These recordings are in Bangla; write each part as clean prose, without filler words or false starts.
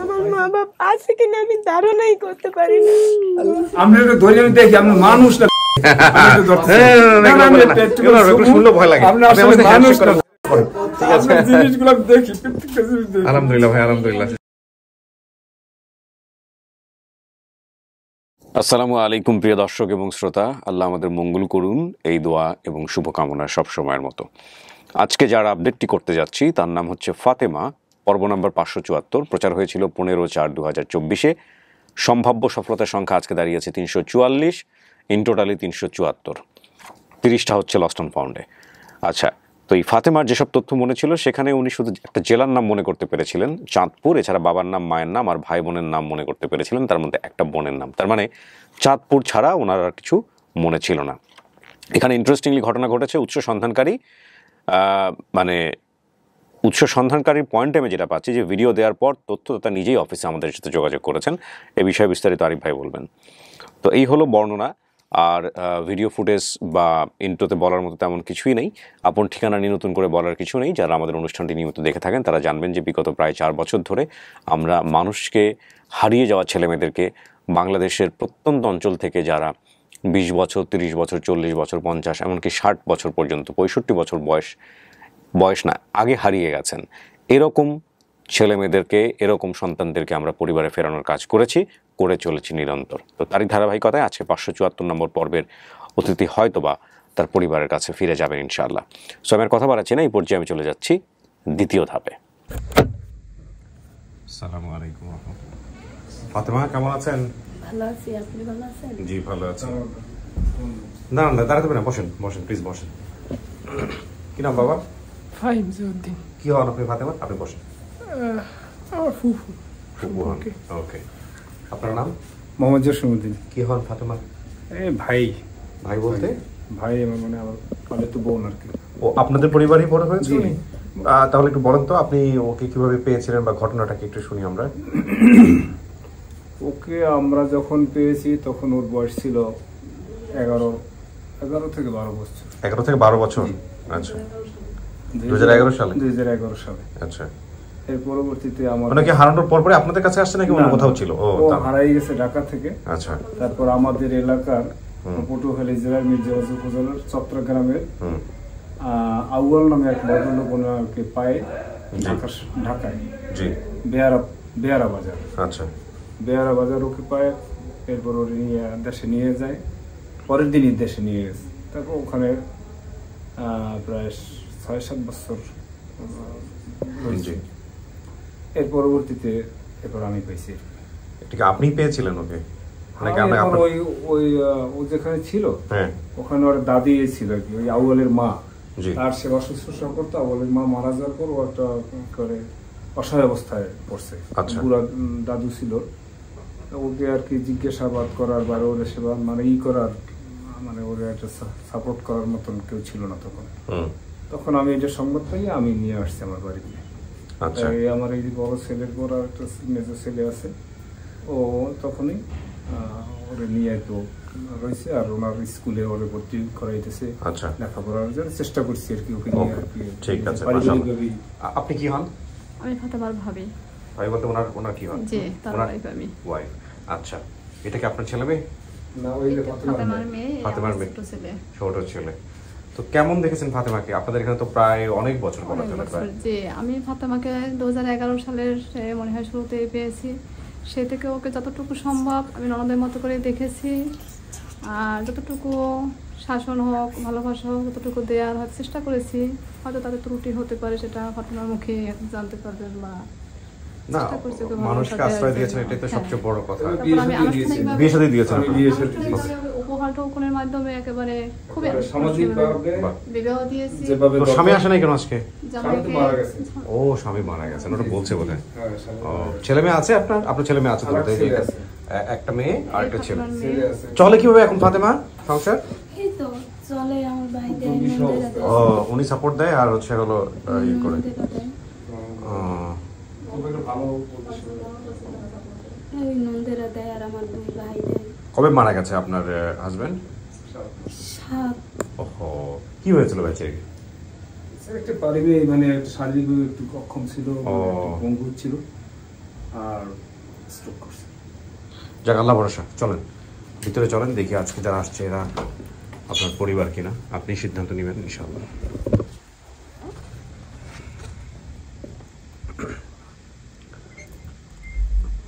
আমার মা বাবা আছে কিনা আমি ধারণাই করতে পারি না। আমি ধরে দেখি আমি মানুষ না, শুনলে ভয় লাগে। জিনিসগুলো দেখি। আলহামদুলিল্লাহ ভাই, আলহামদুলিল্লাহ। আসসালামু আলাইকুম প্রিয় দর্শক এবং শ্রোতা, আল্লাহ আমাদের মঙ্গল করুন, এই দোয়া এবং শুভকামনা সব সময়ের মতো। আজকে যার আপডেটটি করতে যাচ্ছি তার নাম হচ্ছে ফাতেমা, পর্ব নম্বর 574। প্রচার হয়েছিল 15/4/2024। সম্ভাব্য সফলতার সংখ্যা আজকে দাঁড়িয়েছে 344, ইন টোটালি 374। 30টা হচ্ছে লস্ট অ্যান্ড ফাউন্ডে। আচ্ছা, তো এই ফাতেমার যেসব তথ্য মনে ছিল সেখানে উনি শুধু একটা জেলার নাম মনে করতে পেরেছিলেন, চাঁদপুর। এছাড়া বাবার নাম, মায়ের নাম আর ভাই বোনের নাম মনে করতে পেরেছিলেন, তার মধ্যে একটা বোনের নাম। তার মানে চাঁদপুর ছাড়া ওনার আর কিছু মনে ছিল না। এখানে ইন্টারেস্টিংলি ঘটনা ঘটেছে, উৎস সন্ধানকারীর পয়েন্টে আমি যেটা পাচ্ছি যে ভিডিও দেওয়ার পর তথ্যদাতা নিজেই অফিসে আমাদের সাথে যোগাযোগ করেছেন। এ বিষয়ে বিস্তারিত আরিফ ভাই বলবেন। তো এই হলো বর্ণনা। আর ভিডিও ফুটেজ বা ইন্ট্রোতে বলার মতো তেমন কিছুই নেই। আপন ঠিকানা নিয়ে নতুন করে বলার কিছু নেই। যারা আমাদের অনুষ্ঠানটি নিয়মিত দেখে থাকেন তারা জানবেন যে বিগত প্রায় 4 বছর ধরে আমরা মানুষকে, হারিয়ে যাওয়া ছেলেমেয়েদেরকে বাংলাদেশের প্রত্যন্ত অঞ্চল থেকে যারা 20 বছর, 30 বছর, 40 বছর, 50, এমনকি 60 বছর পর্যন্ত, 65 বছর বয়স না, আগে হারিয়ে গেছেন, এরকম ছেলেমেয়েদেরকে, এরকম সন্তানদেরকে আমরা পরিবারে ফেরানোর কাজ করে চলেছি নিরন্তর। তো তারই ধারাবাহিকতায় আজকে 574 নম্বর পর্বের অতিথি হয়তোবা তার পরিবারের কাছে ফিরে যাবেন ইনশাআল্লাহ। সো আমি কথা বাড়াচ্ছি না, এই পর্যায়ে আমি চলে যাচ্ছি দ্বিতীয় ধাপে। আসসালামু আলাইকুম। ফাতেমা কেমন আছেন? ভালো আছি, আপনি ভালো আছেন? জি ভালো আছি। না দাঁড়াতে পারেন, বসেন প্লিজ বসেন। কি নাম বাবা? ফাহিম জউদ্দিন। কি হন আপনি ফাতেমা? আপনি বসেন। আমার ফুফু। ওকে। আপনার নাম? মোহাম্মদ জসিমউদ্দিন। কি হন ফাতেমা? ভাই বলতে? ভাই আমার মানে আমার তো বোন আর কি। ও আপনাদের পরিবারই বড় হয়েছে? তাহলে একটু বলেন তো আপনি ওকে কিভাবে পেয়েছিলেন বা ঘটনাটাকে একটু শুনি আমরা। ওকে আমরা যখন পেয়েছি তখন ওর বয়স ছিল 11 থেকে 12 বছর। 11 থেকে 12 বছর? আচ্ছা, 2011 সালে? 2011 সালে। আচ্ছা, এর পরবর্তীতে আমার মানে কি হারানোর পরপরে আপনাদের কাছে আসছে নাকি অন্য কোথাও ছিল? ও হারাই গেছে ঢাকা থেকে। আচ্ছা। তারপর আমাদের এলাকার পটুয়াখালী জেলার মির্জাবাজার উপজেলার চট্টগ্রামের আউয়াল নামে এক ভদ্রলোক ওনাকে পায় ঢাকায়। জি। বেয়ারা বাজার। আচ্া, বেয়ারা বাজার ওকে পায়। এরপর ওর দেশে নিয়ে যায়, পরের দিনই দেশে নিয়ে গেছে। তারপর ওখানে প্রায় 6-7 বছর। এর পরবর্তীতে এরপর আমি পেয়েছি। আপনি পেয়েছিলেন ওকে? ও যেখানে ছিল ওখানে ওর দাদি ছিল আর কি, ওই আউয়ালের মা। তার সেবা শুশ্রূষা করতো। আউয়ালের মা মারা যাওয়ার পর ও একটা করে অসহায় অবস্থায় পড়ছে। বুড়া দাদু ছিল, ওকে আর কি জিজ্ঞাসাবাদ করার বা ওর সেবা মানে করার, মানে ওর একটা সাপোর্ট করার মতন কেউ ছিল না তখন আমি এটা সংবাদ পাই, আমি নিয়ে আসছি আমার বাড়িতে। আমার এই বড় ছেলের পর আর একটা মেজর ছেলে আছে, ও তখনই ওরে নিয়ে তো রয়েছে। আর ওনার স্কুলে ওরে ভর্তি করাইতেছে, লেখাপড়ার জন্য চেষ্টা করছি আর কি ওকে নিয়ে আর কি। ঠিক আছে। আপনি কি হন? আমি ফাতেমার ভাবি। ভাই বলতে ওনার কি হন? জি, তার ওয়াইফ আমি। ওয়াইফ। আচ্ছা, এটা কি আপনার ছেলে মেয়ে? না, ওই ফাতেমার মেয়ে, ফাতেমার মেয়ে, ছোট ছেলে। তো কেমন দেখেছেন ফাতেমাকে? আপনাদের এখানে তো প্রায় অনেক বছর পর চলে প্রায়। জি, আমি ফাতেমাকে 2011 সালের মনে হয় শুরুতে পেয়েছি। সে থেকে ওকে যতটুকু সম্ভব আমি ননদের মতো করে দেখেছি। আর যতটুকু শাসন হোক, ভালোবাসা হোক, যতটুকু দেওয়ার চেষ্টা করেছি। হয়তো তাদের ত্রুটি হতে পারে, সেটা ফাতেমার মুখে জানতে পারবেন বা না, মানুষকে আশ্রয় দিয়েছেন, এটাই তো সবচেয়ে বড় কথা। বিয়ে শাদী দিয়েছেন? উপহার টোকনের মাধ্যমে একেবারে খুবই সামাজিকভাবে বিবাহ দিয়েছি। তো স্বামী আসে নাই কেন আজকে? ও, স্বামী মারা গেছেন, ওটা বলছে বোধহয়। ছেলে মেয়ে আছে আপনার ছেলে মেয়ে আছে তো? একটা মেয়ে আর একটা ছেলে। চলে কিভাবে এখন ফাতেমা সংসার? চলে, আমার ভাই দেয়, উনি সাপোর্ট দেয় আর হচ্ছে হলো ই করে। কবে মারা গেছে আপনার হাজবেন্ড? সাত। ওহো, কি হয়েছিল ভাই ছেলেকে? একটা পারিবারিক মানে শারীরিকভাবে একটু অক্ষম ছিল, পঙ্গু ছিল আর স্ট্রোক করছে। যাক আল্লাহ ভরসা। চলেন ভিতরে চলেন, দেখি আজকে যারা আসছে এরা আপনার পরিবার কিনা, আপনি সিদ্ধান্ত নেবেন ইনশাআল্লাহ।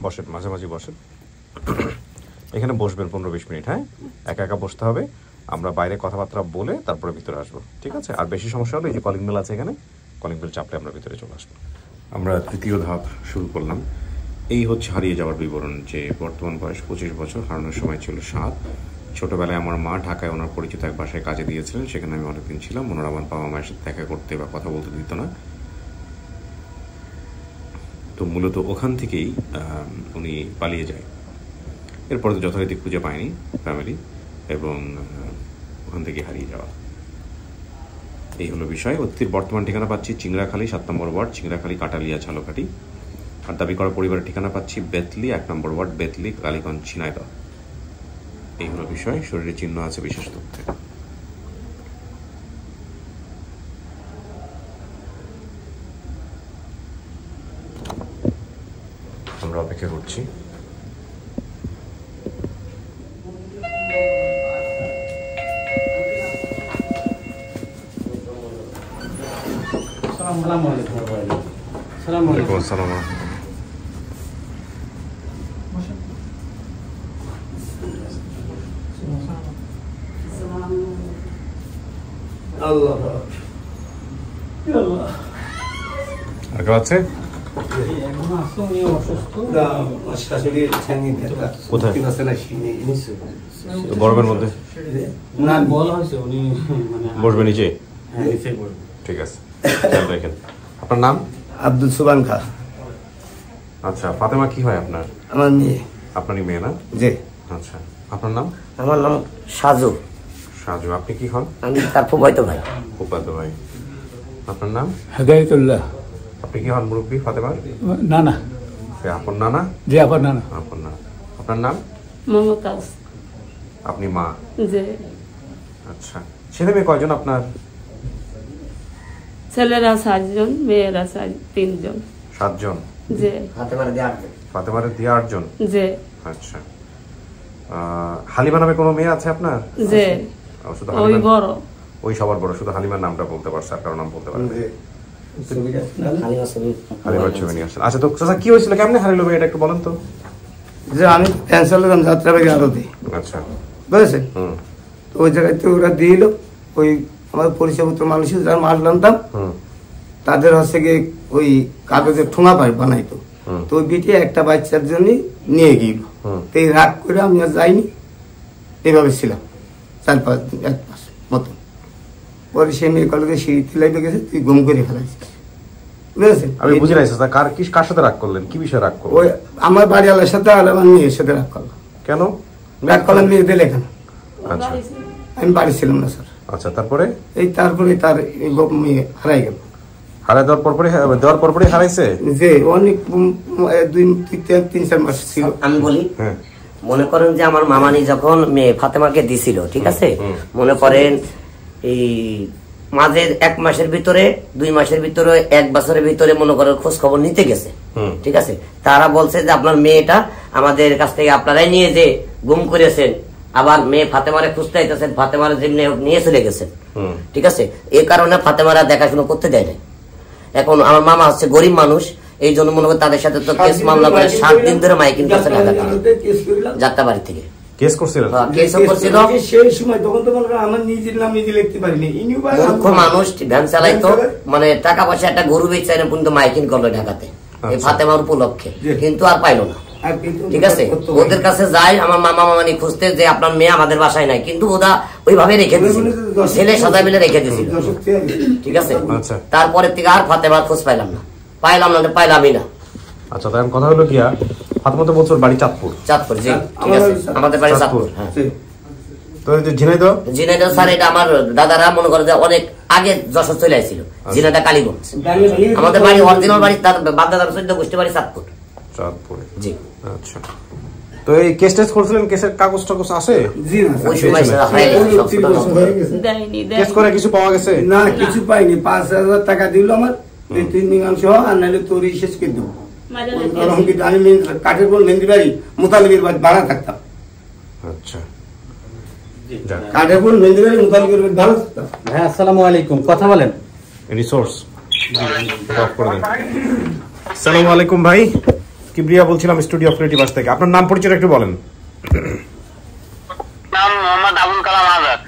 বসেন, মাঝামাঝি বসেন, এখানে বসবেন 15-20 মিনিট। হ্যাঁ, একা একা বসতে হবে, আমরা বাইরে কথাবার্তা বলে তারপরে ভিতরে আসবো, ঠিক আছে? আর বেশি সমস্যা হলে এই যে কলিং বেল আছে, এখানে কলিং বেল চাপলে আমরা ভিতরে চলে আসবো। আমরা তৃতীয় ধাপ শুরু করলাম। এই হচ্ছে হারিয়ে যাওয়ার বিবরণ, যে বর্তমান বয়স 25 বছর, হারানোর সময় ছিল 7। ছোটোবেলায় আমার মা ঢাকায় ওনার পরিচিত এক বাসায় কাজে দিয়েছিলেন, সেখানে আমি অনেকদিন ছিলাম। ওনারা আমার বাবা মায়ের সাথে দেখা করতে বা কথা বলতে দিত না। তো মূলত ওখান থেকেই উনি পালিয়ে যায়। এরপরে তো যথারীতি খুঁজে পায়নি ফ্যামিলি, এবং ওখান থেকে হারিয়ে যাওয়া, এই হলো বিষয়। অতিথির বর্তমান ঠিকানা পাচ্ছি চিংড়াখালী 7 নম্বর ওয়ার্ড, চিংড়াখালী কাটালিয়া ঝালকাঠি। আর দাবি করা পরিবারের ঠিকানা পাচ্ছি বেতলি 1 নম্বর ওয়ার্ড, বেতলি কালীগঞ্জ ঝিনাইদহ। এই হলো বিষয়। শরীরে চিহ্ন আছে বিশেষ তথ্যে। আমরা অপেক্ষা করছি। আছে গরমের মধ্যে বসবে নিচে, ঠিক আছে। আপনার নাম? আব্দুল সুবান খা। আচ্ছা, ফাতেমা কি হয় আপনার? আমার মেয়ে। আপনারই মেয়ে না? জি। আচ্ছা, আপনার নাম? আমার নাম সাজু। সাজু, আপনি কি হন? আমি তার ফুফাতো ভাই। ফুফাতো ভাই। আপনার নাম? হেদায়েতুল্লাহ। আপনি কি হন মুরব্বী ফাতেমার? নানা। আপন নানা? জি, আপন নানা। আপন নানা। আপনার নাম? মমতাজ। আপনি মা? জি। আচ্ছা, ছেলে মেয়ে কয়জন আপনার? ছেলেরা 7 জন, মেয়েরা 3 জন। 7 জন? জি। ফাতেমার দিয়ে 8 জন? জি। আচ্ছা, হালিমা নামে কোনো মেয়ে আছে আপনার? জি। ওই বড়। ওই সবার বড়, শুধু হালিমার নামটা বলতে পারছে, আর কারো নাম বলতে পারবে? হালিমার ছবি নিয়ে আসছেন। আচ্ছা, তো চাচা কি হয়েছিল, কেমনে হারিয়ে লোক, এটা একটু বলেন তো। যে আমি ক্যান্সার করলাম যাত্রাবাড়ি আরতে। আচ্ছা, বুঝেছেন? তো ওই জায়গায় তো ওরা দিল, ওই আমার পরিচয়পত্র মানুষ যারা মাছ জানতাম তাদের হচ্ছে গিয়ে ওই কাগজের ঠোঙা বানাইতো। তো ওই বিটি একটা বাচ্চার জন্য নিয়ে গিয়েছিল। তো এই রাগ করে আমি আর যাইনি, এভাবে ছিলাম 4-5 দিন, 1 মাস মতো। পরে সে মেয়ে কলেজে সিঁড়িতে লাইতে গেছে, তুই গুম করে ফেলাইছিস। বুঝেছেন? আমি বুঝি নাই চাচা, কার সাথে রাগ করলেন, কি বিষয়ে রাগ করলেন? ওই আমার বাড়িওয়ালার সাথে আর আমার মেয়ের সাথে রাগ করলাম। কেন রাগ করলাম? মেয়ে দিলে কেন? আচ্ছা, আমি বাড়ি ছিলাম না স্যার। আচ্ছা, তারপরে? তারপরে তার মেয়ে হারাই গেল। হারাই দেওয়ার পরপরই হারাইছে? যে অনেক 2-3-4 মাস ছিল। আমি বলি, মনে করেন যে আমার মামানি যখন মেয়ে ফাতেমাকে দিছিল, ঠিক আছে, মনে করেন এই মাঝের 1 মাসের ভিতরে, 2 মাসের ভিতরে, 1 বছরের ভিতরে মনে করেন খোঁজ খবর নিতে গেছে, ঠিক আছে। তারা বলছে যে আপনার মেয়েটা আমাদের কাছ থেকে আপনারাই নিয়ে যে গুম করেছেন, আবার মেয়ে ফাতেমারে খুঁজতে আইতেছেন, ফাতেমারা যেমনি নিয়ে চলে গেছেন, ঠিক আছে। এই কারণে ফাতেমারা দেখাশোনা করতে দেয় না। এখন আমার মামা হচ্ছে গরিব মানুষ, এই জন্য মনে করেন তাদের সাথে তো কেস মামলা করে 7 দিন ধরে মাইকিং করছে যাত্রাবাড়ি থেকে। কেস করছিল, সেই সময় তখন তো মনে করেন আমার নিজের নাম নিজে লিখতে পারিনি। মূর্খ মানুষ ভ্যান চালাইতো, মানে টাকা পয়সা একটা গরু বেচে পর্যন্ত মাইকিং করলো ঢাকাতে এই ফাতেমার উপলক্ষে, কিন্তু আর পাইলো না, ঠিক আছে। ওদের কাছে যায় আমার মামা মামানি খুঁজতে, যে আপনার মেয়ে আমাদের বাসায় নাই, কিন্তু ওরা ওইভাবে রেখে দিয়েছিল, ছেলে সদাই মিলে রেখে দিয়েছিল, ঠিক আছে। তারপরের থেকে আর ফাতেমার খোঁজ পাইলামই না। আচ্ছা, তাই কথা হলো কি, ফাতেমা তো বলছো বাড়ি চাঁদপুর। জি, ঠিক আছে, আমাদের বাড়ি চাঁদপুর। তো ঝিনাইদহ স্যার, এটা আমার দাদারা মনে করে যে অনেক আগে যশোর চলে আসছিল, ঝিনাইদহ কালীগঞ্জ। আমাদের বাড়ি অরিজিনাল বাড়ি, তার বাপ দাদার 14 গোষ্ঠী বাড়ি চাঁদপুরে। জি, আচ্ছা। তো এই কেস টেস্ট করছিলেন, কেসের কাগজ টাগজ আছে? জি না ওই সময় স্যার দেয়নি কেস করে কিছু পাওয়া গেছে? না, কিছু পাইনি। 5,000 টাকা দিল আমার, এই 3 দিন সহ, আর নাহলে তোরই শেষ করে দেবো। আমি কাঠের কোল মেহেন্দি বাড়ি মুতালিবের বাড়ি ভাড়া থাকতাম। আচ্ছা, কাঠের কোল মেহেন্দি বাড়ি মুতালিবের বাড়ি ভাড়া থাকতাম। হ্যাঁ, আসসালামু আলাইকুম, কথা বলেন। রিসোর্স অফ করে দেন। আসসালামু আলাইকুম ভাই, কিবরিয়া বলছিলাম স্টুডিও অফ ক্রিয়েটিভ আর্টস থেকে। আপনার নাম পরিচয় একটু বলেন। নাম মোহাম্মদ আবুল কালাম আজাদ।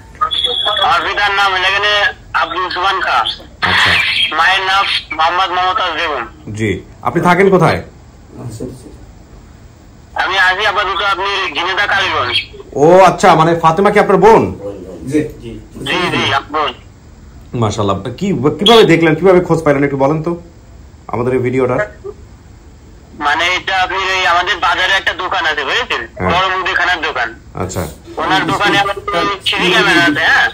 আমার পিতার নাম এখানে আব্দুল সুবহান খান। আচ্ছা। মায়ের নাম মোহাম্মদ মমতাজ বেগম। জি, আপনি থাকেন কোথায়? আমি আছি আপাতত আপনি ঝিনেদা কালীগঞ্জ। ও আচ্ছা, মানে ফাতেমা কি আপনার বোন? জি জি জি আপনার। মাশাআল্লাহ। কিভাবে দেখলেন, কিভাবে খোঁজ পাইলেন একটু বলেন তো আমাদের এই ভিডিওটা। মানে এটা আপনি আমাদের বাজারে একটা দোকান আছে বুঝেছেন, বড় মুদিখানার দোকান। আচ্ছা। ওনার দোকানে আমাদের সিসি ক্যামেরা আছে। হ্যাঁ,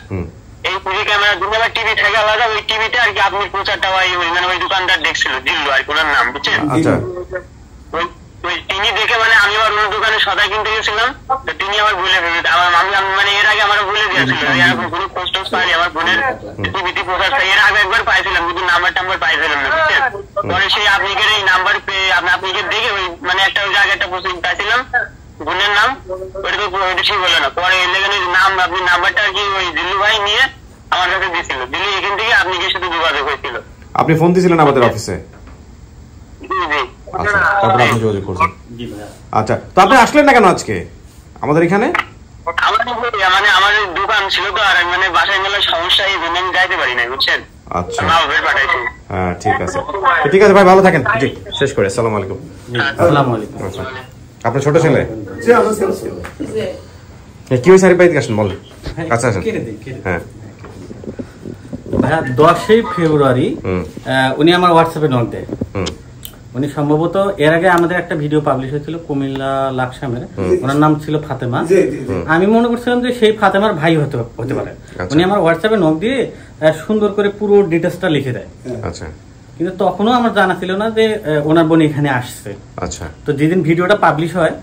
এই সিসি ক্যামেরা দুটো টিভি থাকে আলাদা, ওই টিভিতে আর কি আপনি প্রচারটা মানে ওই দোকানদার দেখছিল, জিল্লু আর কি ওনার নাম, বুঝছেন? আচ্ছা। ওই তিনি দেখে মানে আমি আবার অন্য দোকানে সদা কিনতে গেছিলাম, তো তিনি আমার ভুলে ফেলতে আমার মানে এর আগে আমার ভুলে দিয়েছিল, এরকম কোনো পোস্ট পাইনি আমার বোনের টিভিতে প্রচার। এর আগে একবার পাইছিলাম কিন্তু নাম্বার পাইছিলাম না, বুঝছেন? পরে সেই আপনাকে এই নাম্বার পেয়ে আপনাকে দেখে ওই মানে একটা ওই জায়গায় একটা পোস্ট পাইছিলাম বোনের নাম, ওইটা তো ওইটা ঠিক হলো না। পরে এলেন নাম আপনি নাম্বারটা আর কি ওই দিল্লু ভাই নিয়ে আমার কাছে দিয়েছিল, দিল্লু এখান থেকে আপনি কি সাথে যোগাযোগ হয়েছিল। আপনি ফোন দিয়েছিলেন আমাদের অফিসে? জি জি। আচ্ছা, তারপর আপনি যোগাযোগ করছেন। আচ্ছা, তো আপনি আসলেন না কেন আজকে আমাদের এখানে? মানে আমার দোকান ছিল তো, আর মানে বাসায় গেলে সমস্যা, এই জন্য আমি যাইতে পারি না, বুঝছেন? আচ্ছা, পাঠাইছি। হ্যাঁ ঠিক আছে, ঠিক আছে ভাই, ভালো থাকেন। জি, শেষ করে আসসালামু আলাইকুম। আসসালামু আলাইকুম। আপনার ছোট ছেলে কি হয়েছে? আরে বাইরে আসেন, বলেন, কাছে আসেন। হ্যাঁ ভাইয়া, 10ই ফেব্রুয়ারি উনি আমার হোয়াটসঅ্যাপে নক দেয়। উনি সম্ভবত এর আগে আমাদের একটা ভিডিও পাবলিশ হয়েছিল কুমিল্লা লাকসামের, ওনার নাম ছিল ফাতেমা। আমি মনে করছিলাম যে সেই ফাতেমার ভাই হতে পারে। উনি আমার হোয়াটসঅ্যাপে নক দিয়ে সুন্দর করে পুরো ডিটেলসটা লিখে দেয়। আচ্ছা। কিন্তু তখনও আমার জানা ছিল না যে ওনার বোন এখানে আসছে। আচ্ছা। তো যেদিন ভিডিওটা পাবলিশ হয়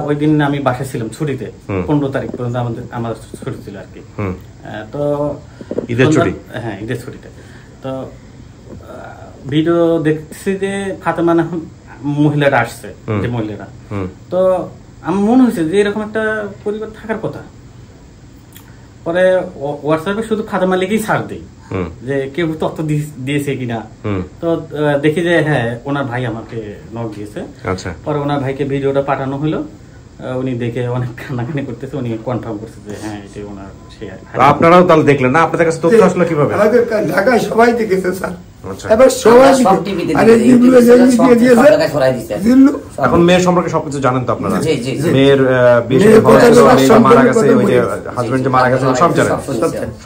ওই দিন আমি বাসায় ছিলাম ছুটিতে, 15 তারিখ পর্যন্ত আমার ছুটি ছিল আর কি। তো ঈদের ছুটি? হ্যাঁ, ঈদের ছুটিতে। তো ভিডিও দেখছি যে ফাতেমা মহিলারা আসছে, যে মহিলারা, তো আমার মনে হয়েছে যে এরকম একটা পরিবার থাকার কথা। পরে হোয়াটসঅ্যাপে শুধু ফাতেমা লিখেই ছাড় দিই যে কেউ তথ্য দিয়েছে কিনা। তো দেখি যে হ্যাঁ, ওনার ভাই আমাকে নক দিয়েছে। পরে ওনার ভাইকে ভিডিওটা পাঠানো হলো, উনি দেখে অনেক কান্নাকানি করতেছে, উনি কনফার্ম করছে যে হ্যাঁ এটা ওনার। আপনারাও তাহলে দেখলেন না? আপনাদের কাছে তথ্য আসলো কিভাবে? আমাদের ঢাকায় সবাই দেখেছে স্যার। এখন মেয়ের সম্পর্কে সবকিছু জানেন তো আপনারা? মেয়ের মারা গেছে, ওই যে হাজবেন্ড যে মারা গেছে, সব জানেন,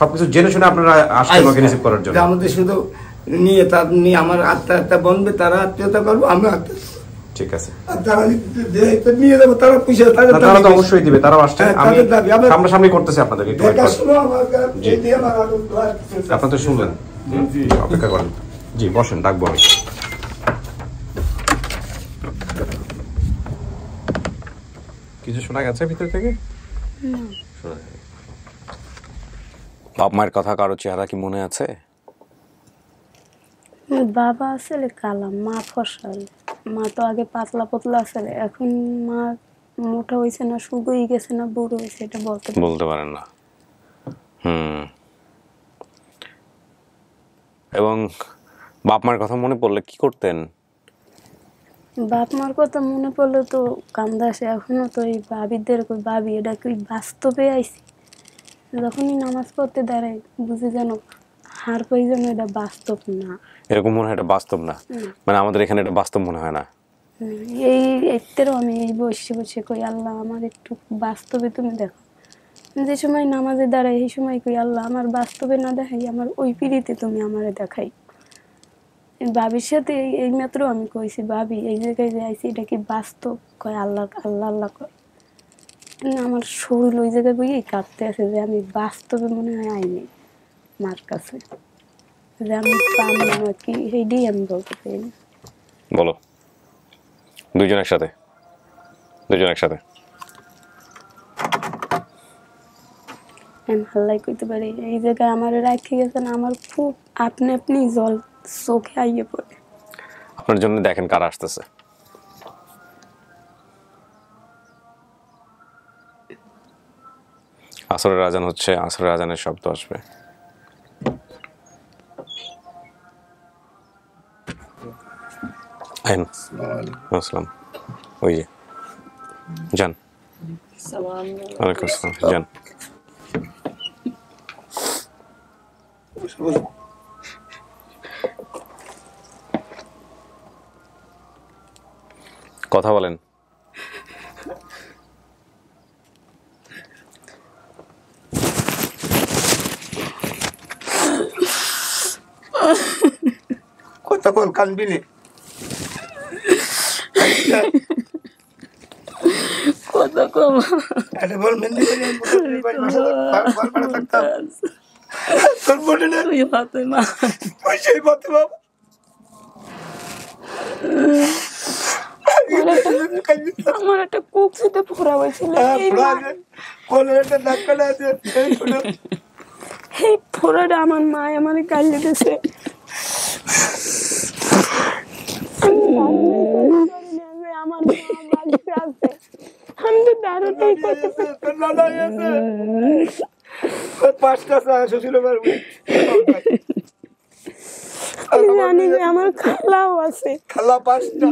সবকিছু জেনে শুনে আপনারা আসছেন ওকে রিসিভ করার জন্য। আমাদের শুধু নিয়ে তার নিয়ে আমার আত্মীয়তা বনবে, তারা আত্মীয়তা করবো, আমি আত্মীয়তা। ঠিক আছে, নিয়ে যাবো, তারা পয়সা তারা তো অবশ্যই দিবে, তারাও আসছে। আমি সামনাসামনি করতেছি আপনাদেরকে, আপনার তো শুনলেন, অপেক্ষা করেন। জি, বসেন, ডাকবো আমি। কিছু শোনা গেছে ভিতর থেকে? বাপ মায়ের কথা কারো চেহারা কি মনে আছে? বাবা আসলে কালা, মা ফসল। মা তো আগে পাতলা পাতলা আসলে, এখন মা মোটা হয়েছে না শুকিয়ে গেছে না বুড়ো হয়েছে, এটা বলতে পারেন না। এবং বাপ মার কথা মনে পড়লে কি করতেন? বাপ মার কথা মনে পড়লে তো কান্দা আসে এখনো। তো এই ভাবিদের ভাবি এটা কি বাস্তবে আইসি, যখনই নামাজ পড়তে দাঁড়াই বুঝে যেন হার পাই, যেন এটা বাস্তব না। এরকম মনে হয় এটা বাস্তব না, মানে আমাদের এখানে এটা বাস্তব মনে হয় না। এতেরও আমি এই বসে বসে কই আল্লাহ আমার একটু বাস্তবে তুমি দেখো। যে সময় নামাজে দাঁড়াই এই সময় কই আল্লাহ আমার বাস্তবে না দেখাই, আমার ওই পিড়িতে তুমি আমারে দেখাই। ভাবির সাথে এই মাত্র আমি কইছি, ভাবি এই জায়গায় যে আইছি এটা কি বাস্তব? কয় আল্লাহ আল্লাহ আল্লাহ কয়। আমার শরীর ওই জায়গায় বইয়ে কাঁপতে আছে যে আমি বাস্তবে মনে হয় আইনি মার কাছে, যে আমি পাবো না কি, এইটাই আমি বলতে চাই। বলো দুইজন একসাথে, দুজন একসাথে? হাল্লাই কইতে পারি এই জায়গায় আমার রাখি গেছেন, আমার খুব আপনি আপনি জল চোখে আইয়ে পড়ে। আপনার জন্য দেখেন কারা আসতেছে। আসরের আজান হচ্ছে, আসরের আজানের শব্দ আসবে। আসসালাম। ওই যে যান। ওয়ালাইকুম আসসালাম। যান। কথা বলেন। কথা বল, কানবি নে। কথা কম আরে বল, মেহেন্দি করে বাড়ি থাকতাম। তোর বলে না তুই হাতে মা, তুই সেই পথে বাবা। আমার একটা কুকসিতে ফোড়া হয়েছিল, এই ফোড়াটা আমার মা আমার গালে দিয়েছে। আমার মা বাড়িতে আছে, আমি তো দারুণই করতে পাঁচটা শ্বশুর জানি যে আমার খালাও আছে, খালা পাঁচটা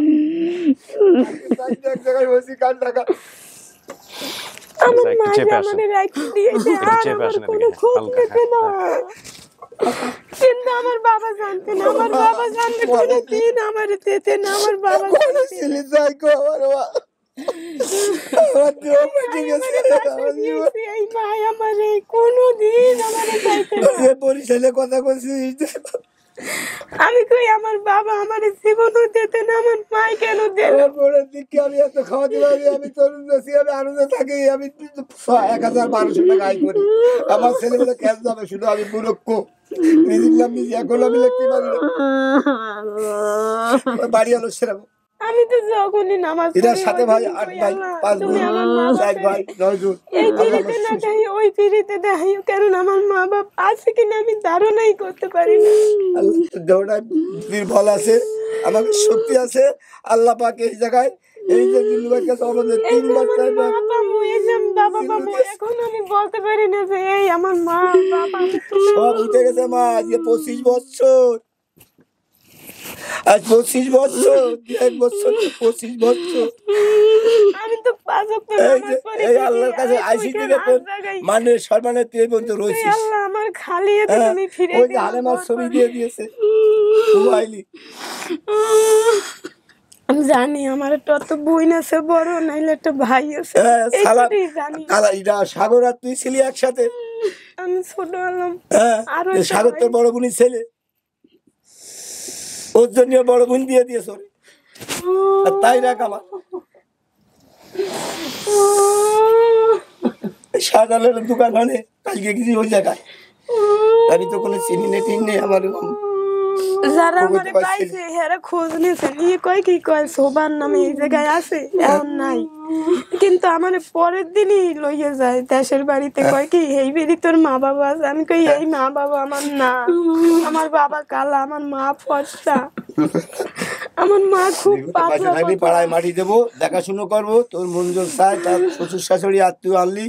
এক জায়গায় বসি কার টাকা। আমার মা আমাদের রাখি দিয়েছে, আর আমার কোনো খোঁজ নিতে না। কিন্তু আমার বাবা জানতে না, আমার বাবা জানতে কোনো দিন আমার দিতে না। আমার বাবা ছেলে যাই গো, আমি কই আমার বাবা আমার জীবনও দিতে না, আমার মা কেন দেবে? আমি এত খাওয়াতে পারি, আমি তরুণ আমি আনন্দে থাকি, আমি 1000-1200 টাকা আয় করি। আমার ছেলেমেয়ে ক্যাশ যাবে, শুধু আমি বুড়ক্ষ এখন আমি লিখতে পারি না। বাড়ি আলো সেরাবো আমি তো যখনই নামাজ এটার সাথে ভাই 8 ভাই 5 ভাই 9 জন এই পিড়িতে না যাই ওই পিড়িতে দেখাই, কারণ আমার মা বাপ আছে কিনা আমি ধারণাই করতে পারি না। দেহটা দুর্বল আছে, আমার শক্তি আছে। আল্লাহ পাক এই জায়গায় এই যে দিলুবার কাছে আমাদের 3 বার 4 বার বাবা বাবু এখন আমি বলতে পারি না যে এই আমার মা বাবা সব উঠে গেছে। মা আজকে 25 বছর, আজ 25 বছর, 1 বছর 25 বছর আমি তো 5 ওয়াক্ত নামাজ পড়ি। এই আল্লাহর কাছে আইসি থেকে মানে সম্মানের তুই পর্যন্ত রইছিস। আল্লাহ আমার খালি এতে তুমি ফিরে ওই যে আলেমার ছবি দিয়ে দিয়েছে মোবাইলে। আমি জানি আমার একটা তো বোন আছে বড়, নাইলে একটা ভাই আছে, এইটাই জানি। কালা ইরা সাগর আর তুই ছিলি একসাথে, আমি ছোট হলাম। আর সাগর তোর বড় বোনের ছেলে, ওর জন্য বড় বোন দিয়ে দিয়েছ। আর তাই রাখ আমার শাহজালালের দোকান মানে কালকে গেছি ওই জায়গায়, আমি তো কোনো চিনি নেই ঠিক নেই। আমার যারা আমার পাইছে হেরা খোঁজ নিয়েছে, নিয়ে কয় কি কয় সোবার নামে এই জায়গায় আছে, এখন নাই। কিন্তু আমার পরের দিনই লইয়ে যায় দেশের বাড়িতে, কয় কি এই বাড়ি তোর মা বাবা আছে? আমি কই এই মা বাবা আমার না, আমার বাবা কালা, আমার মা ফর্সা, আমার মা খুব পাতলা। পাড়ায় মাটি দেবো, দেখাশুনো করবো, তোর মঞ্জুর চাই তার শ্বশুর শাশুড়ি আত্মীয় আনলি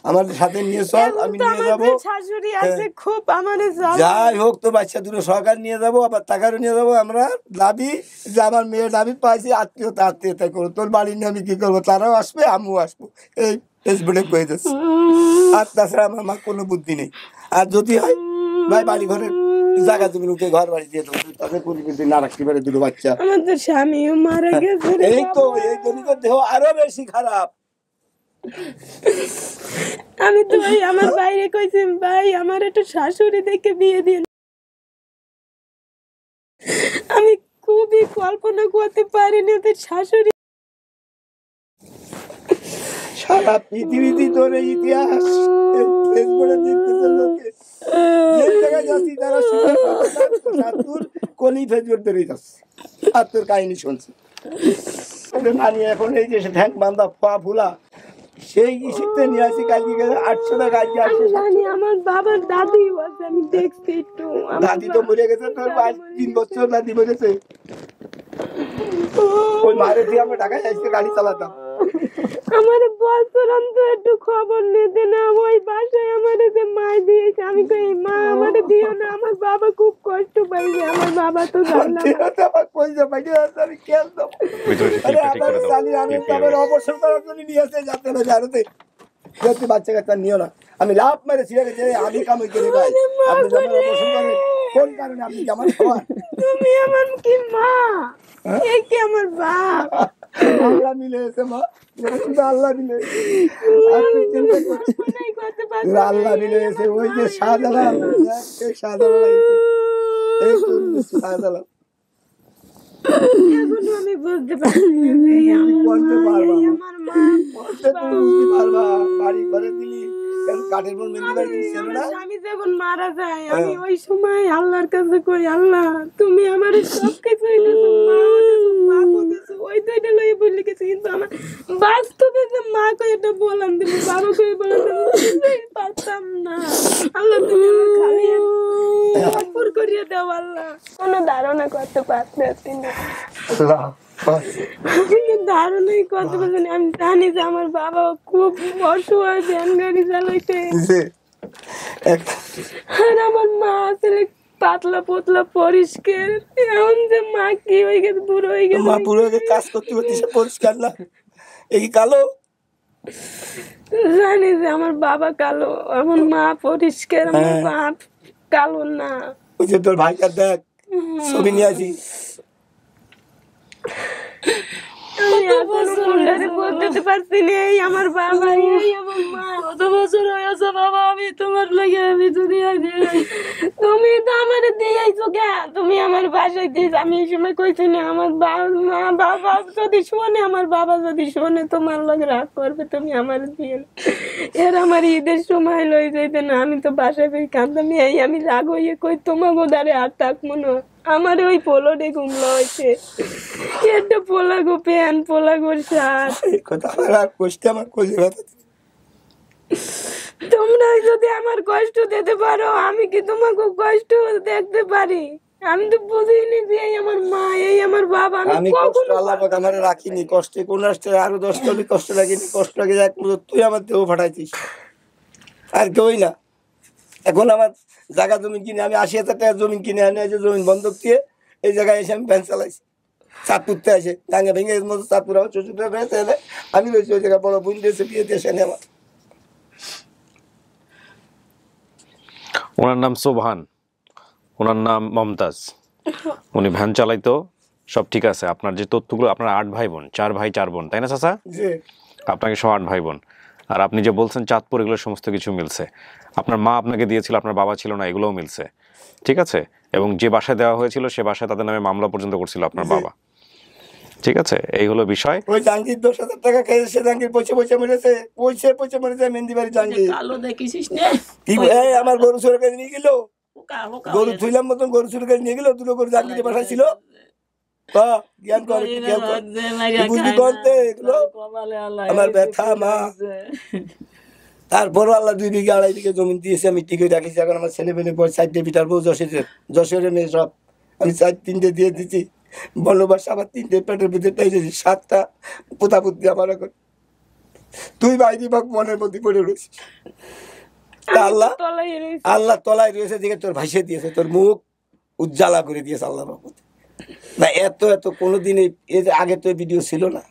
আমাদের সাথে নিয়ে চল, আমি নিয়ে যাবো। শাশুড়ি আছে খুব, আমার যাই হোক তো বাচ্চা দুটো সরকার নিয়ে যাবো, আবার টাকারও নিয়ে যাবো। আমরা দাবি যে আমার মেয়ে দাবি পাইছি, আত্মীয়তা করো। তোর বাড়ি নিয়ে আমি কি করবো? তারাও আসবে, আমিও আসবো, এই ফেসবুকে কয়ে যাচ্ছে। আর তাছাড়া আমার মা কোনো বুদ্ধি নেই। আর যদি হয় ভাই বাড়ি ঘরে জায়গা তুমি লোকে ঘর বাড়ি দিয়ে দেবো, তাদের পরিবেশ না রাখতে পারে দুটো বাচ্চা। আমাদের স্বামীও মারা গেছে। এই তো এই জনিতের দেহ আরো বেশি খারাপ। আমি তো ভাই আমার বাইরে কইছি ভাই আমার একটা শাশুড়ি দেখে বিয়ে দিন। আমি খুবই কল্পনা করতে পারিনি ওদের শাশুড়ি। সারা পৃথিবীতে তোর ইতিহাস ফেসবুকে দেখতেছে লোকে, যে জায়গায় যাচ্ছি তারা শুনে তোর কলি ফেসবুক ধরে যাচ্ছে আর তোর কাহিনী শুনছে। করে না নিয়ে এখন এই যে ঠ্যাং বান্ধা ফোয়া ফুলা সেই ইসিতে নিয়ে আসি কালকে 800 টাকা আজকে আসছে জানি আমার বাবার দাদি আছে আমি দেখছি একটু দাদি তো মরে গেছে তোর 3 বছর দাদি মরেছে ওই মারে দিয়ে আমরা ঢাকায় এসে গাড়ি চালাতাম আমার বছর অন্তর একটু খবর নিতে না ওই বাসায় আমার যে মা দিয়েছে আমি কই মা আমারে দিও না আমার বাবা খুব কষ্ট পাইছে আমার বাবা তো জানলাম আমার কইছে ভাই আমি কেন দাও আরে আমার সালি আমি তারপর অবসর করার জন্য নিয়ে আসে যাতে না জানতে যাতে বাচ্চা কাচ্চা নিও না আমি লাভ মেরে ছিড়ে গেছে আমি কামই করে ভাই আপনি যখন অবসর করেন কোন কারণে আপনি আমার খাওয়া তুমি আমার কি মা এই কি আমার বাপ আল্লাহ মিলে এসে মা আল্লাহ মিলে আল্লাহ মিলে এসে ওই যে শাহজালাল সেই শাহজালাল শাহজালাল এখন আমি বুঝতে পারছি করতে পারবা আমার মা করতে তুমি পারবা বাড়ি করে দিলি কাঠের পর মেনে বাড়ি ছিল না আমি যখন মারা যায় আমি ওই সময় আল্লাহর কাছে কই আল্লাহ তুমি আমারে সব কিছু দিছো মা দিছো বাবা দিছো ওই তো এটা লই বলি গেছে কিন্তু আমার বাস্তবে যে মা কই এটা বললাম দিল বাবা কই বললাম পারতাম না আল্লাহ তুমি আমার খালি কবুল করিয়ে দাও আল্লাহ কোনো ধারণা করতে পারতেছি না আল্লাহ ধারণাই করতে পারছি না আমি জানি যে আমার বাবা খুব অসহায় ভ্যান গাড়ি চালাইতে আর আমার মা আসলে পাতলা পাতলা পরিষ্কার এখন যে মা কি হয়ে গেছে বুড়ো হয়ে গেছে মা বুড়ো হয়ে কাজ করতে করতে সে পরিষ্কার না এই কালো জানি যে আমার বাবা কালো আমার মা পরিষ্কার আমার বাপ কালো না ওই যে তোর ভাইকার দেখ ছবি নিয়ে আসি আমি এখনো মুন্ডারে বলতে পারছি না এই আমার বাবা এই আমার মা কত বছর হয়েছে বাবা আমি তোমার লাগে আমি দুনিয়ায় তুমি তো আমার দিয়েছো কে তুমি আমার বাসায় দিয়েছ আমি এই সময় কইছি না আমার মা বাবা যদি শোনে আমার বাবা যদি শোনে তোমার লাগে রাগ করবে তুমি আমার দিয়ে এর আমার ঈদের সময় লই যাইতে না আমি তো বাসায় পেয়ে কাঁদতাম এই আমি রাগ হইয়ে কই তোমাকে ওদারে আর থাকবো না আমার ওই পোলোটে ঘুমলো হয়েছে একটা পোলা গো প্যান পোলা গো শার্ট তোমরা যদি আমার কষ্ট দিতে পারো আমি কি তোমাকে কষ্ট দেখতে পারি আমি তো বুঝিনি যে এই আমার মা এই আমার বাবা আমি কষ্ট আল্লাহ পাক আমারে রাখিনি কষ্টে কোন আসছে আরো 10 টা কষ্ট লাগেনি কষ্ট লাগে এক তুই আমার দেহ ফাটাইছিস আর কেউই না এখন আমার জায়গা জমি কিনে আমি 80,000 টাকা জমি কিনে আনি যে জমি বন্ধক দিয়ে এই জায়গায় এসে আমি ভ্যান চালাইছি চাঁদপুরতে আসে ডাঙ্গা ভেঙে এর মতো চাঁদপুর আমার ছোটটা রয়েছে আমি রয়েছি ওই জায়গায় বড় বোন দিয়েছে বিয়ে দিয়ে এসে আমার ওনার নাম সোবহান ওনার নাম মমতাজ উনি ভ্যান চালাইতো সব ঠিক আছে আপনার যে তথ্যগুলো আপনার 8 ভাই বোন 4 ভাই 4 বোন তাই না চাচা আপনাকে সব 8 ভাই বোন আর আপনি যে বলছেন চাঁদপুর এগুলো সমস্ত কিছু মিলছে আপনার মা আপনাকে দিয়েছিল আপনার বাবা ছিল না এগুলোও মিলছে ঠিক আছে এবং যে বাসায় দেওয়া হয়েছিল সে বাসায় তাদের নামে মামলা পর্যন্ত করছিল আপনার বাবা ঠিক আছে এই হলো বিষয় ওই জাঙ্গির 10,000 টাকা খেয়ে সে জাঙ্গির পয়সা মরেছে পয়সা মরেছে মেহেন্দিবাড়ি জাঙ্গির কালো দেখিস না কি আমার গরু চোর করে নিয়ে গেল গরু থুইলাম মতন গরু চোর করে নিয়ে গেল দুটো গরু জাঙ্গিরে বাসায় ছিল জ্ঞান করে বুঝলি করতে এগুলো আমার ব্যথা মা তারপর আল্লাহ 2 বিঘা 2.5 বিঘা জমি দিয়েছে আমি টিকে রাখিছি এখন আমার ছেলে মেয়ে পর 4টে বিটার বউ যশোরের মেয়ে সব আমি 3টে দিয়ে দিচ্ছি বনবাস আবার 3টে পেটের ভিতরে পেয়েছি 7টা পোতাপুতি আমার এখন তুই বাইরে বাক মনের মধ্যে পড়ে রয়েছিস আল্লাহ তলায় রয়েছে দিকে তোর ভাইসে দিয়েছে তোর মুখ উজ্জ্বলা করে দিয়েছে আল্লাহ রহমতে না এত কোনোদিন এই যে আগে তো ভিডিও ছিল না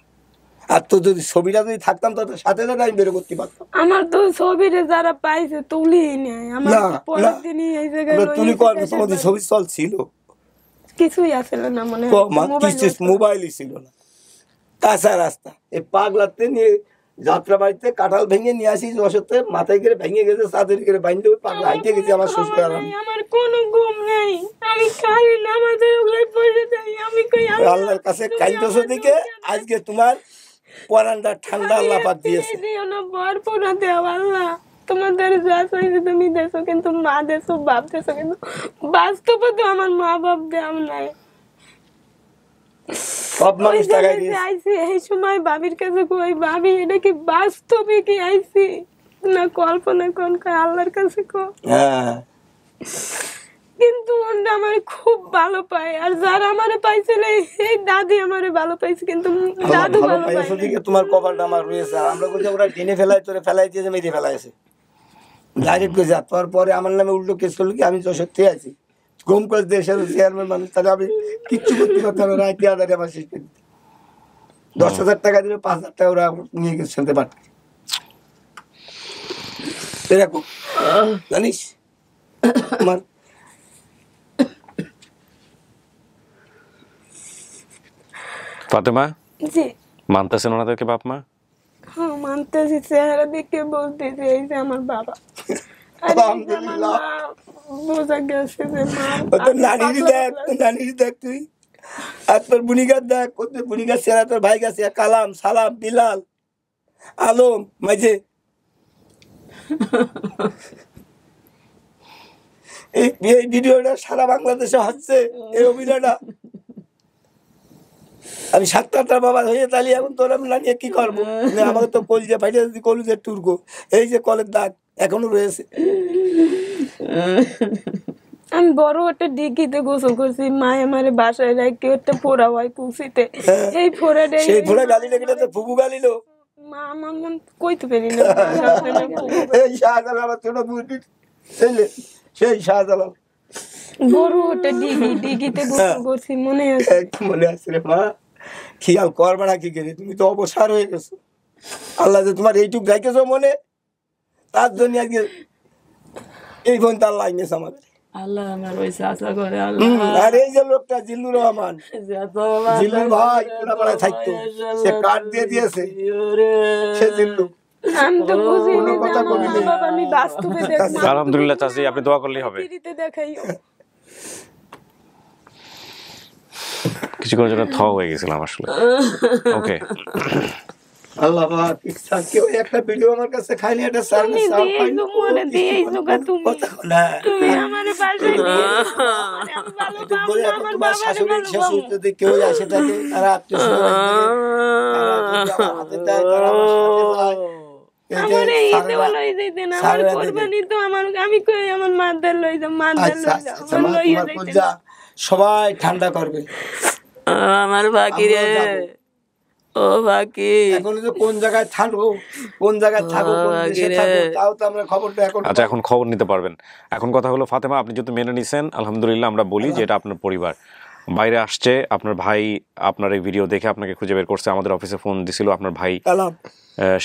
আর তো যদি ছবিটা যদি থাকতাম তো সাথে সাথে আমি বের করতে পারতাম আমার তো ছবিটা যারা পাইছে তুলি নাই আমার পরের দিনই এই জায়গায় তুলি কোন তোমাদের ছবি চল ছিল কিছুই আসলে না মনে মোবাইলই ছিল না কাঁচা রাস্তা এই পাগলাতে নিয়ে যাত্রা বাড়িতে কাঁঠাল ভেঙে নিয়ে আসি যশোরতে মাথায় করে ভেঙে গেছে চাঁদের করে বাইন্দে পাগলা হাইটে গেছে আমার শ্বশুর আমার কোনো ঘুম নেই আমি খাই নামাজের ওগুলাই পড়ে যাই আমি কই আল্লাহর কাছে কাইন্দেছো দিকে আজকে তোমার পরানটা ঠান্ডা আল্লাহ পাক দিয়েছে দিও না ভরপুর দেও আল্লাহ তোমাদের যা চাইছে তুমি দেছো কিন্তু মা দেছো বাপ দেছো কিন্তু বাস্তবে তো আমার মা বাপ দেও নাই সব মানুষ টাকায় আইছি এই সময় ভাবির কাছে কই ভাবি এটা কি বাস্তবে কি আইছি না কল্পনা কোন আল্লাহর কাছে কো। হ্যাঁ কিন্তু আমার খুব ভালো পায় আর যারা আমারে পাইছিল এই দাদি আমারে ভালো পাইছে কিন্তু দাদু ভালো পাইছে দিকে তোমার কপালটা আমার রয়েছে। আমরা কইছি ওরা টেনে ফেলাই তোরে ফেলাই দিয়ে মেরে ফেলাইছে ডাইরেক্ট কইছে। তারপরে আমার নামে উল্টো কেস করলো কি আমি তো সত্যি আছি ঘুম করে দেশের চেয়ারম্যান মানুষ তাহলে আমি কিচ্ছু করতে পারতাম না। রায় 3,000 আমার শেষ 10,000 টাকা দিলে 5,000 টাকা ওরা নিয়ে গেছে শুনতে পারত এরকম জানিস আমার ফাতেমা জি মানতেছেন ওনাদেরকে বাপ মা? হ্যাঁ মানতেছি, চেহারা দেখে বলতেছি এই যে আমার বাবা। আলহামদুলিল্লাহ বোঝা গেছে যে মা তোর নানির দেখ তুই আর তোর বুনিগার দেখ তোর বুনিগার চেহারা তোর ভাই গেছে কালাম সালাম বিলাল আলম মাঝে এই ভিডিওটা সারা বাংলাদেশে হচ্ছে এই অভিনয়টা। আমি 7-8টা বাবা হয়ে তাহলে এখন তোর আমি নিয়ে কি করবো? আমাকে তো কলজে ফাইটে কলজের টুরকো এই যে কলের দাগ এখনো রয়েছে। আমি বড় একটা ডিগিতে গোসল করছি, মা আমার বাসায় রাখি একটা ফোড়া হয় কুচিতে, এই ফোড়াটা সেই ফোড়া গালি লেগে তো ফুবু গালিল মা আমার মন কইতে পারি না। এই শাহজালাল আমার ছোট বুড়ি ছেলে সেই শাহজালাল বড় একটা ডিগিতে গোসল করছি মনে আছে। মনে আছে রে মা, খেয়াল করবা না কি করে, তুমি তো অবসর হয়ে গেছো। আল্লাহ যে তোমার এইটুক রাখেছো মনে, তার জন্য আজকে এই বোন তার লাইনেছে আমাদের। আল্লাহ আমার ওই চাচা করে আল্লাহ। আর এই যে লোকটা জিল্লুর রহমান, জিল্লুর ভাই কোলাপাড়ায় থাকতো, সে কার্ড দিয়ে দিয়েছে, সে জিল্লু। আমি তো বুঝি না কথা বলি বাবা, আমি বাস্তবে দেখব। আলহামদুলিল্লাহ চাচি, আপনি দোয়া করলেই হবে। দেখাইও কিছু করার জন্য থ হয়ে গেছিলাম আসলে। ওকে আল্লাহ পাক ইচ্ছা কেউ একটা ভিডিও আমার কাছে খাইনি, এটা সার না সার পাইনি মনে দিয়েই যোগা তুমি তুমি আমারে পাশে দিয়ে আমি ভালো পাবো না। আমার তোমার শাশুড়ি শ্বশুর যদি কেউ আসে থাকে তারা আত্মীয়-স্বজন হাতে দেয়, তারা আমার সাথে যায়। আমার এইতে বলো এই দিন আমার কুরবানি তো আমার আমি কই আমার মাদের লই যাও, মাদের লই যাও, আমার লইয়া যাইতে সবাই ঠান্ডা করবে। আমার বাকি রে ও বাকি এখন যে কোন জায়গায় থাকো, কোন জায়গায় থাকো, কোন দেশে থাকো, তাও তো আমরা খবরটা এখন। আচ্ছা এখন খবর নিতে পারবেন। এখন কথা হলো ফাতেমা, আপনি যদি মেনে নিছেন আলহামদুলিল্লাহ, আমরা বলি যে এটা আপনার পরিবার। বাইরে আসছে আপনার ভাই, আপনার এই ভিডিও দেখে আপনাকে খুঁজে বের করছে, আমাদের অফিসে ফোন দিছিল আপনার ভাই,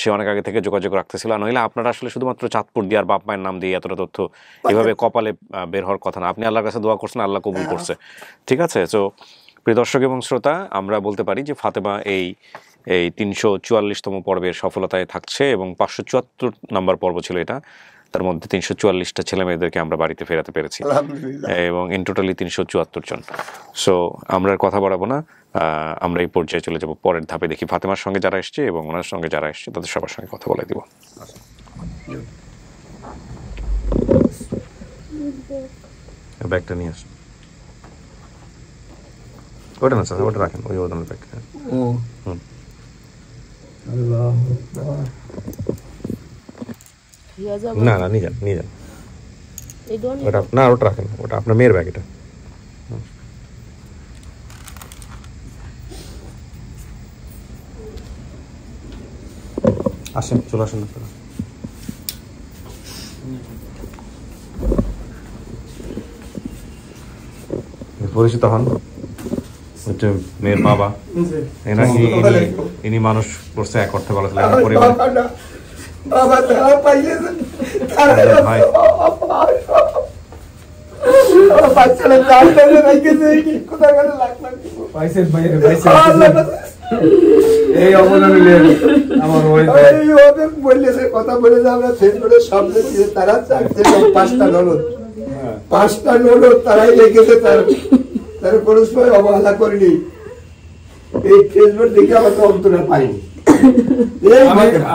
সে অনেক আগে থেকে যোগাযোগ রাখতেছিল। নইলে আপনারা আসলে শুধুমাত্র চাঁদপুর দিয়ে আর বাপ মায়ের নাম দিয়ে এতটা তথ্য এভাবে কপালে বের হওয়ার কথা না। আপনি আল্লাহর কাছে দোয়া করছেন, আল্লাহ কবুল করছে, ঠিক আছে। তো প্রিয় দর্শক এবং শ্রোতা, আমরা বলতে পারি যে ফাতেমা এই 344তম পর্বের সফলতায় থাকছে এবং 574 নম্বর পর্ব ছিল এটা। তার মধ্যে 344টা ছেলে মেয়েদেরকে আমরা বাড়িতে ফেরাতে পেরেছি এবং ইন টোটালি 374 জন। সো আমরা আর কথা বাড়াবো না, আমরা এই পর্যায়ে চলে যাব পরের ধাপে। দেখি ফাতেমার সঙ্গে যারা এসছে এবং ওনার সঙ্গে যারা এসছে তাদের সবার সঙ্গে কথা বলে দিব। ব্যাগটা নিয়ে আসুন। ওটা না স্যার, ওটা রাখেন, ওই ওদের ব্যাগটা। না না নিয়ে যান, নিয়ে যান। ওটা না, ওটা রাখেন, ওটা আপনার মেয়ের ব্যাগ। এটা আসেন, চলে আসেন আপনারা। পরিচিত হন, হচ্ছে মেয়ের বাবা। ইনি মানুষ করছে এক অর্থে বলা ছিল পরিবার। ভাই এই অবদানে আমার বললেছে কথা বলে যে আমরা ফেসবুকের শব্দ দিয়ে তারা চাচ্ছে 5টা ননদ, 5টা ননদ তারাই লেগেছে, তার কোনো সময় অবহেলা করিনি। এই ফেসবুক দেখে আমাকে অন্তরে পাইনি।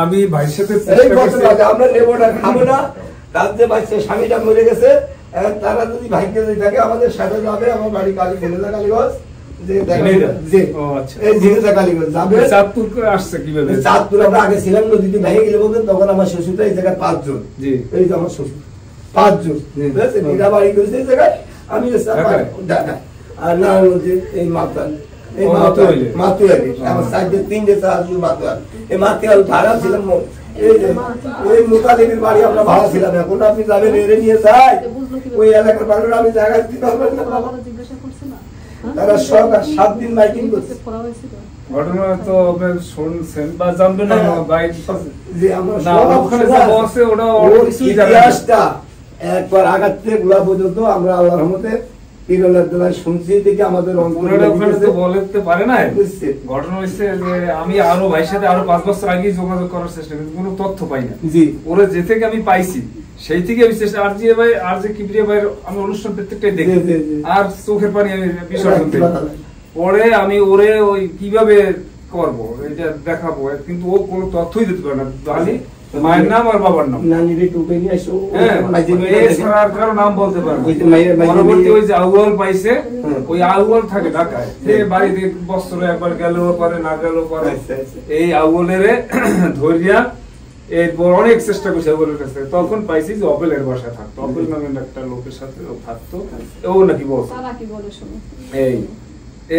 আমি ভাইয়ের সাথে আমরা নেবো না, খাবো না। রাজ্যে বাচ্চা স্বামীটা মরে গেছে, তারা যদি ভাইকে যদি থাকে আমাদের সাথে যাবে। আমার বাড়ি কালীগঞ্জ, চাঁদপুর আমরা আগে ছিলাম, নদীতে ভেঙে গেলে বলতেন, তখন আমার শ্বশুরটা এই জায়গায় 5 জন, এই যে আমার শ্বশুর 5 জন বাড়ি করেছে এই জায়গায়, আমি ঢাকা। আর না এই মাতাল, এই মাতুয়ারি আমার সাইডে 3টে চাঁদপুর মাতুয়ার, এই মাতুয়ার ভাড়া ছিলাম, এই যে ওই মুতালিমের বাড়ি আমরা ভাড়া ছিলাম। এখন আপনি যাবেন এড়ে নিয়ে যায় ওই এলাকার মানুষ, আমি জায়গায় দিতে পারবেন না বাবা। তারা সব 7 দিন মাইকিং করছে। ঘটনা তো শুনছেন বা জানবেন না ভাই, যে আমরা ওখানে যে বসে ওটা ইতিহাসটা একবার আঘাত থেকে গুলা পর্যন্ত আমরা আল্লাহর রহমতে শুনছি দেখে আমাদের বলতে পারে না। ঘটনা হচ্ছে যে আমি আরো ভাইয়ের সাথে আরো 5 বছর আগে যোগাযোগ করার চেষ্টা করি, কোনো তথ্য পাই না। ওরা যে থেকে আমি পাইছি সেই থেকে আমি চেষ্টা, আর যে ভাই আর যে কিবরিয়া ভাইয়ের আমি অনুষ্ঠান প্রত্যেকটাই দেখি আর চোখের পানি আমি বিসর্জন দিই। পরে আমি ওরে ওই কিভাবে করবো এটা দেখাবো, কিন্তু ও কোনো তথ্যই দিতে পারে না, খালি মায়ের নাম আর বাবার নাম, কারো নাম বলতে পারবে। পরবর্তী ওই যে আউয়াল পাইছে, ওই আউয়াল থাকে ঢাকায়, সে বাড়িতে বছরে একবার গেল পরে না গেল পরে এই আউয়ালের ধরিয়া এরপর অনেক চেষ্টা করছে আউয়ালের কাছে, তখন পাইছি যে অপেলের বাসায় থাকতো, অপেল নামের একটা লোকের সাথে থাকতো, ও নাকি বলছে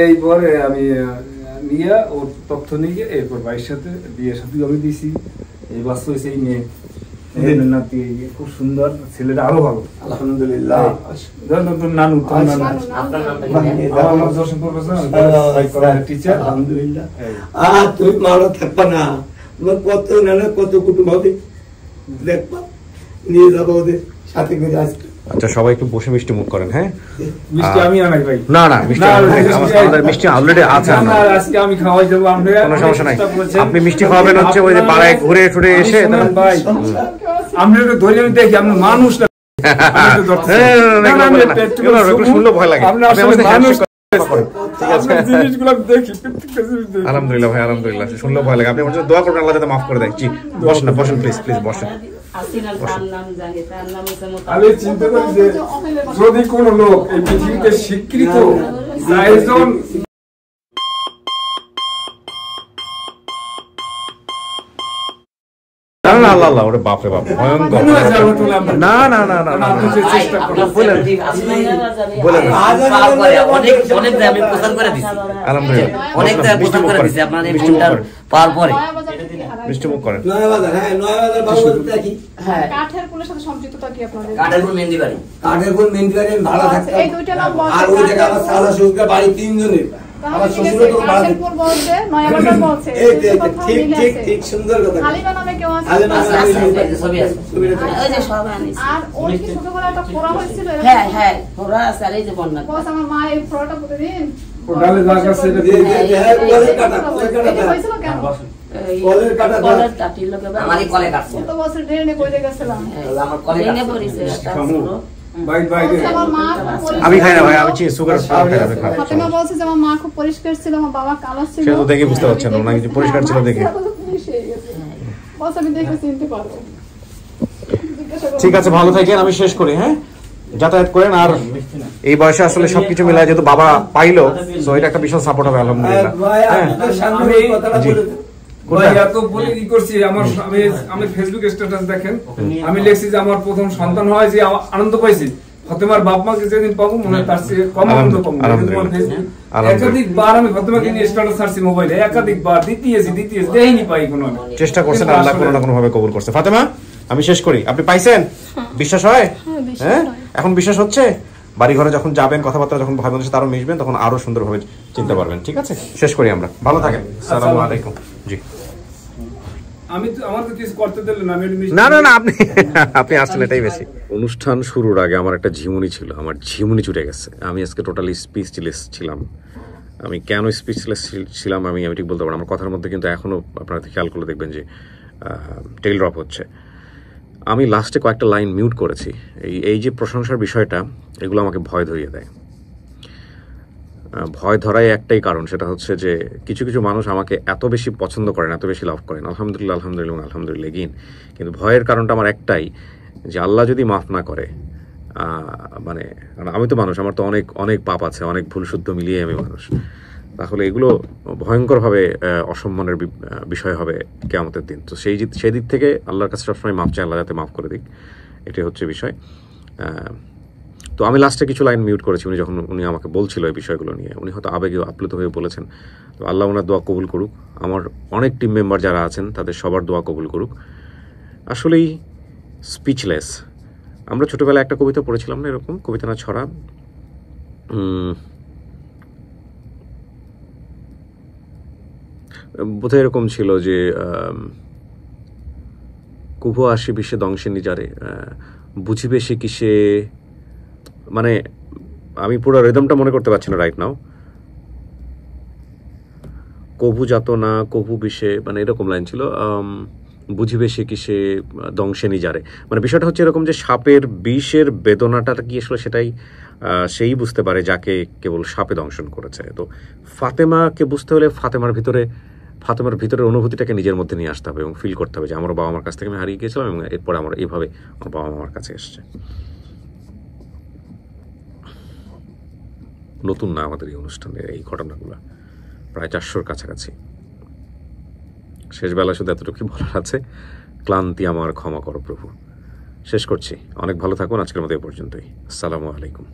এই পরে আমি নিয়ে ওর তথ্য নিয়ে এরপর ভাইয়ের সাথে বিয়ের সাথে আমি দিয়েছি। এই বাস্তব হয়েছে এই মেয়ে নাতি, খুব সুন্দর, ছেলেটা আরো ভালো আলহামদুলিল্লাহ। নানু টিচার আলহামদুলিল্লাহ। আর তুই মারা থাকবা না, কত নানা কত কুটুম হবে দেখবা, নিয়ে যাবো ওদের সাথে করে আসবে। আচ্ছা সবাই একটু বসে মিষ্টি মুখ করেন। হ্যাঁ মিষ্টি আমি আনাই ভাই, না না মিষ্টি আমাদের মিষ্টি অলরেডি আছে, আজকে আমি খাওয়াই দেবো, কোনো সমস্যা নাই। আপনি মিষ্টি খাওয়াবেন হচ্ছে ওই যে পাড়ায় ঘুরে টুরে এসে ভাই, আমি একটু ধরে আমি দেখি আপনি মানুষ না, শুনলে ভয় লাগে। আলহামদুলিল্লাহ ভাই, আলহামদুলিল্লাহ, শুনলে ভয় লাগে। আপনি আমার জন্য দোয়া করবেন আল্লাহ যাতে মাফ করে দেয়। জি বসেন না, বসেন প্লিজ, প্লিজ বসেন। আমি চিন্তা করি যে যদি কোন লোক এই পৃথিবীতে স্বীকৃত একজন বাড়ি 3 জনের, আমার শ্বশুর ঠিক সুন্দর কথা। আমি খাই না ভাই, আমি সুগার ফাতেমা বলছে যে আমার মা খুব পরিষ্কার ছিল, আমার বাবা কালো ছিল, সে তো দেখে বুঝতে পারছেন না কিছু পরিষ্কার ছিল দেখে। বস আমি দেখে চিনতে পারবো। ঠিক আছে, ভালো থাকেন, আমি শেষ করি। হ্যাঁ যাতায়াত করেন। আর এই বয়সে আসলে সবকিছু মিলায় যেহেতু বাবা পাইলো, তো এটা একটা বিশাল সাপোর্ট হবে আলহামদুলিল্লাহ। আমি ফেসবুক স্ট্যাটাস দেখেন, আমি লিখছি যে আমার প্রথম সন্তান হয় যে আনন্দ পাইছি, ফাতেমার বাপ মাকে যেদিন পাবো মনে হয় তার চেয়ে কম আনন্দ পাবো। একাধিকবার আমি ফাতেমাকে নিয়ে স্ট্যাটাস ছাড়ছি মোবাইলে, একাধিকবার দিতেছি দেইনি, পাই কোনো চেষ্টা করছেন, আল্লাহ কোনো না কোনো ভাবে কবুল করছে। ফাতেমা আমি শেষ করি, আপনি পাইছেন? বিশ্বাস হয়? হ্যাঁ এখন বিশ্বাস হচ্ছে? বাড়ি ঘরে যখন যাবেন, কথাবার্তা যখন ভাই বোনের সাথে আরো মিশবেন, তখন আরো সুন্দরভাবে চিনতে পারবেন। ঠিক আছে, শেষ করি আমরা। ভালো থাকেন, আসসালামু আলাইকুম। জি না না না, আপনি আসছেন এটাই বেশি। অনুষ্ঠান শুরুর আগে আমার একটা ঝিমুনি ছিল, আমার ঝিমুনি ছুটে গেছে। আমি আজকে টোটালি স্পিচলেস ছিলাম। আমি কেন স্পিচলেস ছিলাম আমি ঠিক বলতে পারবো। আমার কথার মধ্যে কিন্তু এখনো আপনারা খেয়াল করলে দেখবেন যে টেইল ড্রপ হচ্ছে। আমি লাস্টে কয়েকটা লাইন মিউট করেছি। এই যে প্রশংসার বিষয়টা, এগুলো আমাকে ভয় ধরিয়ে দেয়। ভয় ধরাই একটাই কারণ, সেটা হচ্ছে যে কিছু কিছু মানুষ আমাকে এত বেশি পছন্দ করেন, এত বেশি লাভ করেন, আলহামদুলিল্লাহ আলহামদুলিল্লাহ আলহামদুলিল্লাহ গিন। কিন্তু ভয়ের কারণটা আমার একটাই, যে আল্লাহ যদি মাফ না করে মানে আমি তো মানুষ, আমার তো অনেক অনেক পাপ আছে, অনেক ভুল শুদ্ধ মিলিয়ে আমি মানুষ, তাহলে এগুলো ভয়ঙ্করভাবে অসম্মানের বিষয় হবে কিয়ামতের দিন। তো সেই দিক থেকে আল্লাহর কাছে সবসময় মাপ চাই, আল্লাহ যাতে মাফ করে দিক, এটাই হচ্ছে বিষয়। তো আমি লাস্টে কিছু লাইন মিউট করেছি, উনি আমাকে বলছিল এই বিষয়গুলো নিয়ে, উনি হয়তো আবেগে আপ্লুত হয়ে বলেছেন। তো আল্লাহ ওনার দোয়া কবুল করুক, আমার অনেক টিম মেম্বার যারা আছেন তাদের সবার দোয়া কবুল করুক। আসলেই স্পিচলেস। আমরা ছোটবেলায় একটা কবিতা পড়েছিলাম না, এরকম কবিতা না ছড়া, বোধহয় এরকম ছিল যে কুভ আসি বিশ্বে দংশে নিজারে, বুঝিবে সে কিসে, মানে আমি পুরো রিদমটা মনে করতে পারছি না রাইট নাও, কভু যাত না কভু বিষে, মানে এরকম লাইন ছিল, বুঝিবে সে কিসে দংশে নিজারে। মানে বিষয়টা হচ্ছে এরকম যে সাপের বিষের বেদনাটা কি আসলে সেটাই সেই বুঝতে পারে যাকে কেবল সাপে দংশন করেছে। তো ফাতেমাকে বুঝতে হলে ফাতেমার ভিতরের অনুভূতিটাকে নিজের মধ্যে নিয়ে আসতে হবে এবং ফিল করতে হবে যে আমার বাবা মার কাছ থেকে আমি হারিয়ে গিয়েছিলাম এবং এরপরে এইভাবে আমার বাবা মা আমার কাছে এসছে। নতুন না আমাদের এই অনুষ্ঠানের এই ঘটনাগুলো, প্রায় 400-র কাছাকাছি। শেষ বেলা শুধু এতটুকু বলার আছে, ক্লান্তি আমার ক্ষমা করো প্রভু। শেষ করছি, অনেক ভালো থাকুন, আজকের মতো এ পর্যন্তই। আসসালামু আলাইকুম।